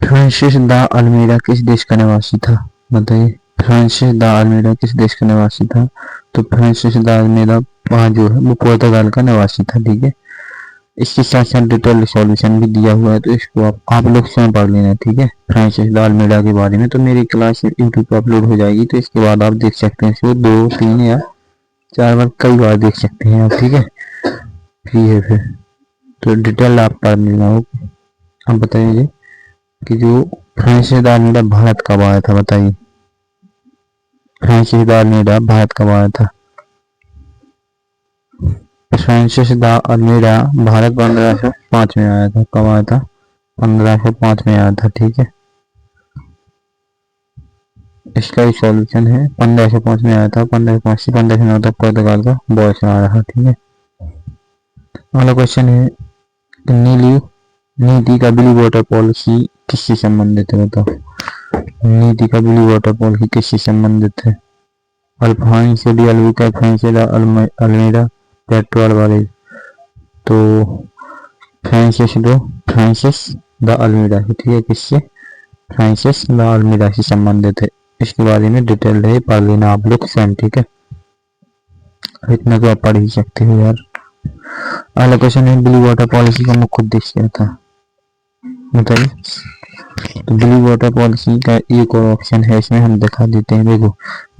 Francis de अल्मीड़ा किस देश का निवासी था? बताइए, फ्रांसिस द अल्मीड़ा किस देश का निवासी था? तो फ्रांसिस द अल्मीड़ा वहाँ जो है वो पुर्तगाल का निवासी था। ठीक है, इसके साथ साथ डिटेल सॉल्यूशन भी दिया हुआ है, तो इसको आप लोग स्वयं पढ़ लेना। ठीक है, फ्रांसिस द अल्मीड़ा के बारे में तो मेरी क्लास यूट्यूब पर अपलोड हो जाएगी, तो इसके बाद आप देख सकते हैं इसको 2 3 या 4 बार कई बार देख सकते हैं आप। ठीक है, फ्री है फिर, तो डिटेल आप पढ़ लेना हो। अब बताइए कि जो फ्रांसिस द अल्मीड़ा भारत कब आया था? बताइए, फ्रांसिस द अल्मीड़ा भारत कब आया था? फ्रांसिस द अल्मीड़ा भारत 1505 में आया था। कब आया था? 1505 में आया था। ठीक है, इसका ही सॉल्यूशन है। 1505 में आया था। 1505 से 1509 तक पुर्तगाल का बॉस रहा था। ठीक है, अगला क्वेश्चन है, नीली नीति का ब्लू वाटर पॉलिसी किससे संबंधित है? बताओ, नीति का ब्लू वाटर पॉलिसी किससे संबंधित है? Alfonso de Albuquerque, Francis de Almeida, Pedro Alvarez. तो फ्रांसिस द अल्मीड़ा है। ठीक है, किससे? फ्रांसिस द अल्मीड़ा से संबंधित है। इसके बारे में डिटेल है, पढ़ लेना आप लोग स्वयं। ठीक है, इतना तो आप पढ़ ही सकते हो यार। अगला क्वेश्चन है, ब्लू वाटर पॉलिसी का मुख्य उद्देश्य क्या था? बताइए, तो ब्लू वाटर पॉलिसी का एक और ऑप्शन है, इसमें हम दिखा देते हैं। देखो,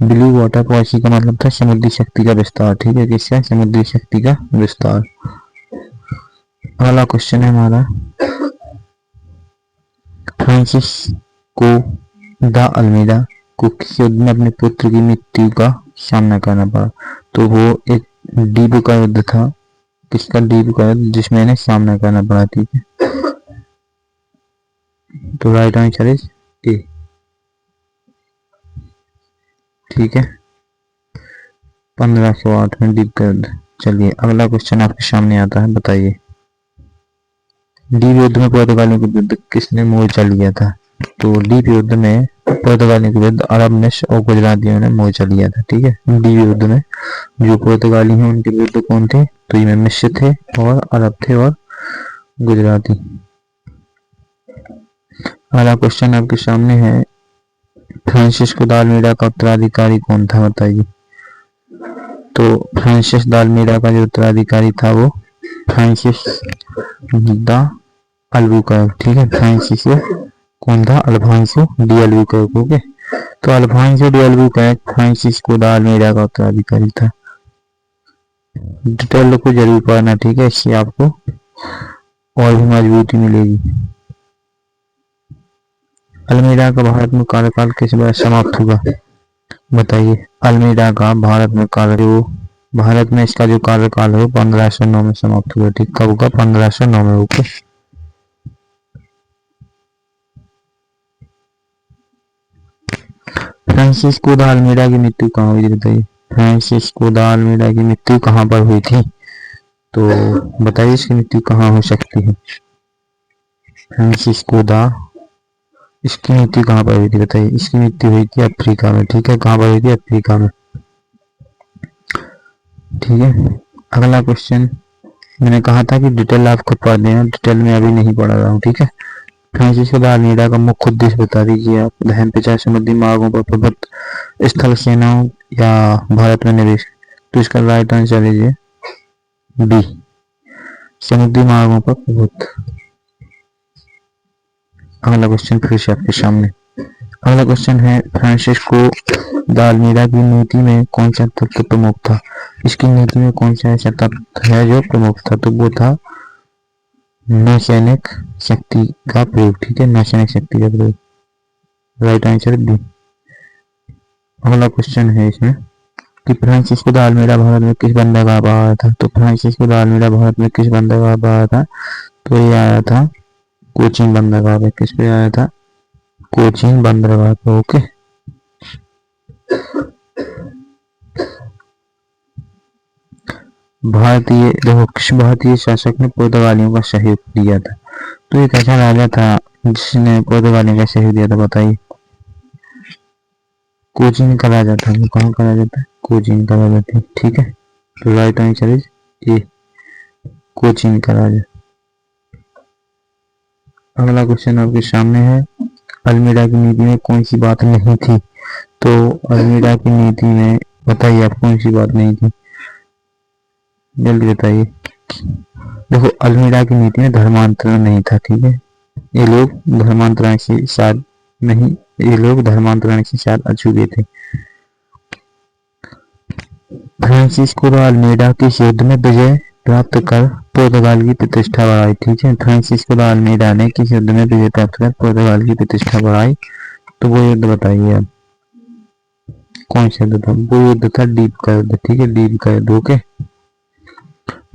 ब्लू वाटर पॉलिसी का मतलब था समुद्री शक्ति का विस्तार। ठीक है, किसका? समुद्री शक्ति का विस्तार। अगला क्वेश्चन है हमारा, फ्रांसिस को द अल्मीड़ा को किस युद्ध में अपने पुत्र की मृत्यु का सामना करना पड़ा? तो वो एक द्वीप का युद्ध था। किसका? द्वीप का युद्ध, जिसमें इन्हें सामना करना पड़ा। ठीक है, तो राइट आंसर इज ए। ठीक है, 1508 में द्वीप का युद्ध। चलिए, अगला क्वेश्चन आपके सामने आता है। बताइए, द्वीप युद्ध में पुर्तगालियों के विरुद्ध किसने मोर्चा लिया था? तो द्वीप युद्ध में पुर्तगालियों के विरुद्ध अरब मिस्र और गुजरातियों ने मोर्चा लिया था। ठीक है, द्वीप युद्ध में जो पुर्तगाली हैं उनके विरुद्ध कौन थे? तो इनमें मिस्र थे और अरब थे और गुजराती। अगला क्वेश्चन आपके सामने है, फ्रांसिस्को द अल्मीड़ा का उत्तराधिकारी कौन था? बताइए, तो फ्रांसिस द अल्मीड़ा का जो उत्तराधिकारी था वो फ्रांसिस द अल्बुकर्क। ठीक है, फ्रांसिसो कौन था? Alfonso de Albuquerque. ओके, तो Alfonso de Albuquerque Francisco de Almeida का उत्तराधिकारी था। डिटेल को जरूर पढ़ना। ठीक है, इससे आपको और भी मजबूती मिलेगी। अल्मीड़ा का भारत में कार्यकाल किस वर्ष समाप्त हुआ? बताइए, अल्मीड़ा का भारत में इसका जो कार्यकाल है वो 1509 में समाप्त हुआ। ठीक, कब का? 1509 में। ओके, फ्रांसिस्को द अल्मीड़ा की मृत्यु कहाँ हुई थी? बताइए, फ्रांसिस्को द अल्मीड़ा की मृत्यु कहाँ पर हुई थी? तो बताइए, इसकी मृत्यु कहाँ हो सकती है? फ्रांसिस्को द इसकी मृत्यु कहाँ पर हुई थी? बताइए, इसकी मृत्यु हुई थी अफ्रीका में। ठीक है, कहाँ पर हुई थी? अफ्रीका में। ठीक है, अगला क्वेश्चन, मैंने कहा था कि डिटेल आप खुद पढ़ देना, डिटेल में अभी नहीं पढ़ा रहा हूँ। ठीक है, फ्रांसिस्को द अल्मीड़ा का मुख्य उद्देश्य बता दीजिए आप। दहन प्रचार, समुद्री मार्गों पर प्रभुत्व, स्थल सेनाओं या भारत में निवेश। तो इसका राइट आंसर लीजिए बी, समुद्री मार्गों पर प्रभुत्व। अगला क्वेश्चन फिर से आपके सामने। अगला क्वेश्चन है, फ्रांसिस्को द अल्मीड़ा की नीति में कौन सा तत्व प्रमुख था? इसकी नीति में कौन सा ऐसा तत्व है जो प्रमुख था? तो वो था नौसैनिक शक्ति का प्रयोग। ठीक है, नौसैनिक शक्ति का प्रयोग। Right answer B. अगला क्वेश्चन है इसमें कि फ्रांसिस्को द अल्मीड़ा भारत में किस बंदरगाह पर आया था? तो फ्रांसिस्को द अल्मीड़ा भारत में किस बंदरगाह पर आया था? तो ये आया था कोचीन बंदरगाह पे। किस पे आया था? कोचीन बंदरगाह पे। ओके, किस भारतीय शासक ने पुर्तगालियों का सहयोग दिया था? तो एक ऐसा राजा था जिसने पुर्तगालियों का सहयोग दिया था। बताइए, कोचीन का राजा था। वो कहाँ का राजा था? कोचीन का राजा था। ठीक है, तो right answer is a, Cochin का राजा। अगला क्वेश्चन आपके सामने है, अल्मीडा की नीति में कौन सी बात नहीं थी? तो अल्मीडा की नीति में बताइए आप कौन सी बात नहीं थी, जल्दी बताइए। देखो, अल्मीडा की नीति में धर्मांतरण नहीं था, ठीक है। ये लोग धर्मांतरण से शायद नहीं, ये लोग धर्मांतरण से शायद अछूते थे। फ्रांसिस्को द अल्मीडा किस युद्ध में विजय प्राप्त कर पुर्तगाल की प्रतिष्ठा बढ़ाई? ठीक है, फ्रांसिस्को द अल्मीडा ने किस युद्ध में विजय प्राप्त कर पुर्तगाल की प्रतिष्ठा बढ़ाई? तो वो युद्ध बताइए आप, कौन सा युद्ध था? वो युद्ध था डीप का युद्ध, ठीक है, डीप का युद्ध। ओके,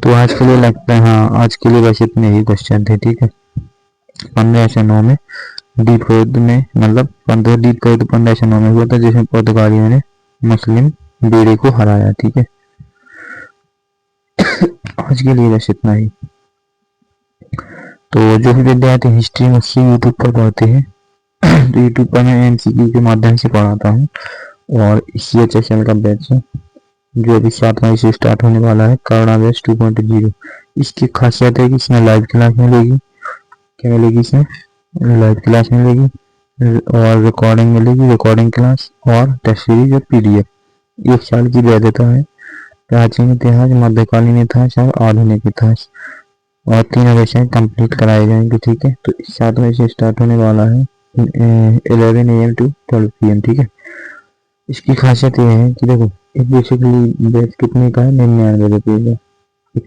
तो आज के लिए लगता है, हाँ आज के लिए बस इतने ही क्वेश्चन थे, ठीक है। 1509 में डीप का युद्ध में, मतलब 15 डीप का युद्ध 1509 में हुआ था, जिसमें पुर्तगालियों ने मुस्लिम बेड़े को हराया, ठीक है। आज के लिए बस इतना ही। तो जो भी विद्यार्थी हिस्ट्री मुझसे यूट्यूब पर पढ़ते हैं तो यूट्यूब पर मैं एमसीक्यू के माध्यम से पढ़ाता हूँ, और CHSL का बैच है जो अभी 7 मई से स्टार्ट होने वाला है, करुणा बैच 2.0। इसकी खासियत है कि इसमें लाइव क्लास मिलेगी। क्या मिलेगी? इसमें लाइव क्लास मिलेगी और रिकॉर्डिंग मिलेगी, रिकॉर्डिंग क्लास, और टेस्ट सीरीज और PDF। 1 साल की वैधता है। प्राचीन इतिहास, मध्यकालीन इतिहास और आधुनिक इतिहास, और 3 विषय कंप्लीट कराए जाएंगे, ठीक है। तो 7 मई से स्टार्ट होने वाला है 11 AM to 12 PM, ठीक है। इसकी खासियत ये है कि देखो, एक बेसिकली बैच कितने का है? 99 रुपये का।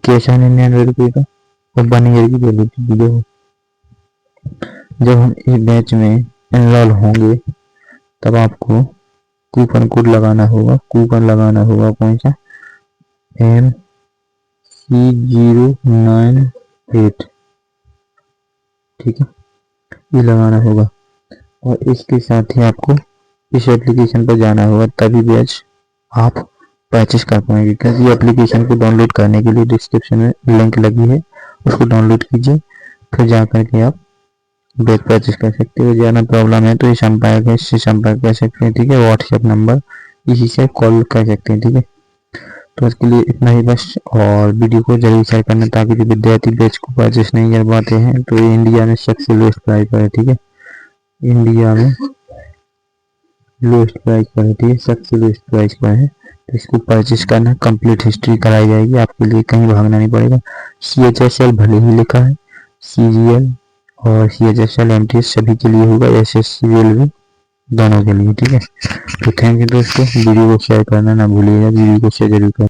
कैसा 99 रुपये का? और 1 ईयर की वैलिडिटी। देखो, जब हम इस बैच में एनरोल होंगे तब आपको कूपन कोड लगाना होगा। कूपन लगाना होगा कौन सा? MC098, ठीक है, ये लगाना होगा। और इसके साथ ही आपको इस एप्लीकेशन पर जाना होगा, तभी बैच आप परचेस कर पाएंगे। क्योंकि एप्लीकेशन को डाउनलोड करने के लिए डिस्क्रिप्शन में लिंक लगी है, उसको डाउनलोड कीजिए, फिर जा करके आप बैच परचेस कर सकते हो। ज़्यादा प्रॉब्लम है तो ये संपर्क है, इससे संपर्क कर सकते हैं, ठीक है। व्हाट्सएप नंबर, इसी से कॉल कर सकते हैं, ठीक है। तो इसके लिए इतना ही बस, और वीडियो को जल्दी शेयर करना ताकि जो विद्यार्थी बैच को परचेस नहीं कर पाते हैं तो ये इंडिया में सबसे लोएस्ट प्राइस पर है, ठीक है। इंडिया में लोएस्ट प्राइस पर है, ठीक है, सबसे लोएस्ट प्राइस पर है। तो इसको परचेस करना, कंप्लीट हिस्ट्री कराई जाएगी आपके लिए, कहीं भागना नहीं पड़ेगा। CHSL भले ही लिखा है, CGL और CHSL MTS सभी के लिए होगा, SSC रेलवे दोनों के लिए, ठीक है। तो थैंक यू दोस्तों, वीडियो को शेयर करना ना भूलिएगा, वीडियो को शेयर जरूर करें।